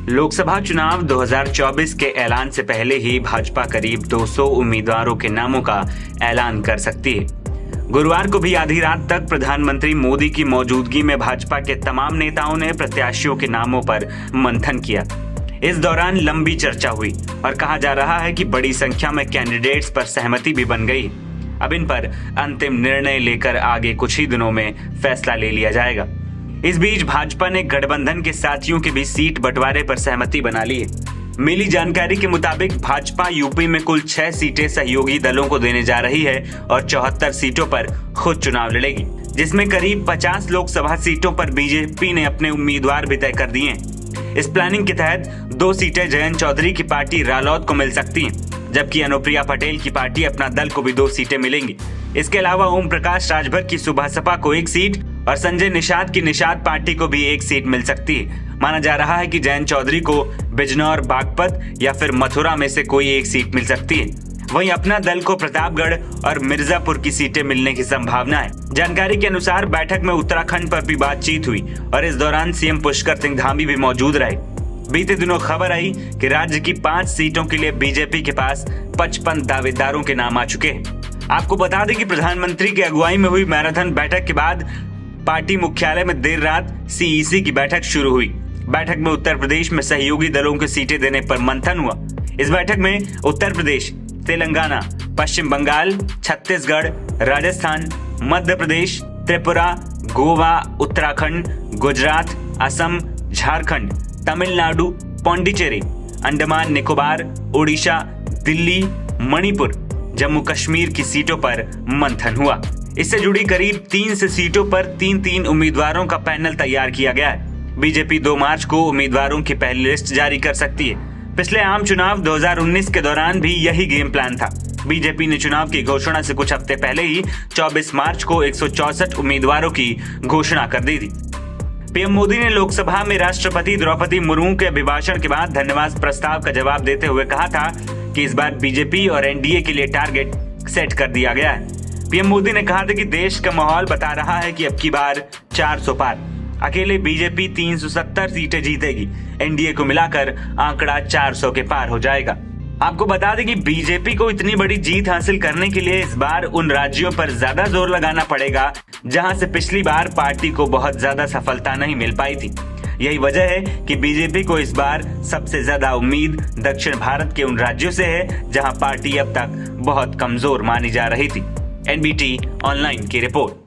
लोकसभा चुनाव 2024 के ऐलान से पहले ही भाजपा करीब 200 उम्मीदवारों के नामों का ऐलान कर सकती है। गुरुवार को भी आधी रात तक प्रधानमंत्री मोदी की मौजूदगी में भाजपा के तमाम नेताओं ने प्रत्याशियों के नामों पर मंथन किया। इस दौरान लंबी चर्चा हुई और कहा जा रहा है कि बड़ी संख्या में कैंडिडेट्स पर सहमति भी बन गई। अब इन पर अंतिम निर्णय लेकर आगे कुछ ही दिनों में फैसला ले लिया जाएगा। इस बीच भाजपा ने गठबंधन के साथियों के बीच सीट बंटवारे पर सहमति बना ली है। मिली जानकारी के मुताबिक भाजपा यूपी में कुल 6 सीटें सहयोगी दलों को देने जा रही है और 74 सीटों पर खुद चुनाव लड़ेगी, जिसमें करीब 50 लोकसभा सीटों पर बीजेपी ने अपने उम्मीदवार भी तय कर दिए हैं। इस प्लानिंग के तहत 2 सीटें जयंत चौधरी की पार्टी रालोद को मिल सकती हैं, जबकि अनुप्रिया पटेल की पार्टी अपना दल को भी 2 सीटें मिलेंगी। इसके अलावा ओम प्रकाश राजभर की सुभासपा को 1 सीट और संजय निषाद की निषाद पार्टी को भी 1 सीट मिल सकती है। माना जा रहा है कि जयंत चौधरी को बिजनौर, बागपत या फिर मथुरा में से कोई 1 सीट मिल सकती है। वहीं अपना दल को प्रतापगढ़ और मिर्जापुर की सीटें मिलने की संभावना है। जानकारी के अनुसार बैठक में उत्तराखंड पर भी बातचीत हुई और इस दौरान सीएम पुष्कर सिंह धामी भी मौजूद रहे। बीते दिनों खबर आई कि राज्य की 5 सीटों के लिए बीजेपी के पास 55 दावेदारों के नाम आ चुके हैं। आपको बता दें कि प्रधानमंत्री की अगुवाई में हुई मैराथन बैठक के बाद पार्टी मुख्यालय में देर रात सीईसी की बैठक शुरू हुई। बैठक में उत्तर प्रदेश में सहयोगी दलों को सीटें देने पर मंथन हुआ। इस बैठक में उत्तर प्रदेश, तेलंगाना, पश्चिम बंगाल, छत्तीसगढ़, राजस्थान, मध्य प्रदेश, त्रिपुरा, गोवा, उत्तराखंड, गुजरात, असम, झारखंड, तमिलनाडु, पौंडीचेरी, अंडमान निकोबार, ओडिशा, दिल्ली, मणिपुर, जम्मू कश्मीर की सीटों पर मंथन हुआ। इससे जुड़ी करीब 300 सीटों पर 3-3 उम्मीदवारों का पैनल तैयार किया गया है। बीजेपी 2 मार्च को उम्मीदवारों की पहली लिस्ट जारी कर सकती है। पिछले आम चुनाव 2019 के दौरान भी यही गेम प्लान था। बीजेपी ने चुनाव की घोषणा से कुछ हफ्ते पहले ही 24 मार्च को 164 उम्मीदवारों की घोषणा कर दी थी। पीएम मोदी ने लोकसभा में राष्ट्रपति द्रौपदी मुर्मू के अभिभाषण के बाद धन्यवाद प्रस्ताव का जवाब देते हुए कहा था कि इस बार बीजेपी और एनडीए के लिए टारगेट सेट कर दिया गया है। पीएम मोदी ने कहा था कि देश का माहौल बता रहा है कि अब की बार 400 पार। अकेले बीजेपी 370 सीटें जीतेगी। एनडीए को मिलाकर आंकड़ा 400 के पार हो जाएगा। आपको बता दें कि बीजेपी को इतनी बड़ी जीत हासिल करने के लिए इस बार उन राज्यों पर ज्यादा जोर लगाना पड़ेगा जहां से पिछली बार पार्टी को बहुत ज्यादा सफलता नहीं मिल पाई थी। यही वजह है कि बीजेपी को इस बार सबसे ज्यादा उम्मीद दक्षिण भारत के उन राज्यों से है जहां पार्टी अब तक बहुत कमजोर मानी जा रही थी। एनबीटी ऑनलाइन की रिपोर्ट।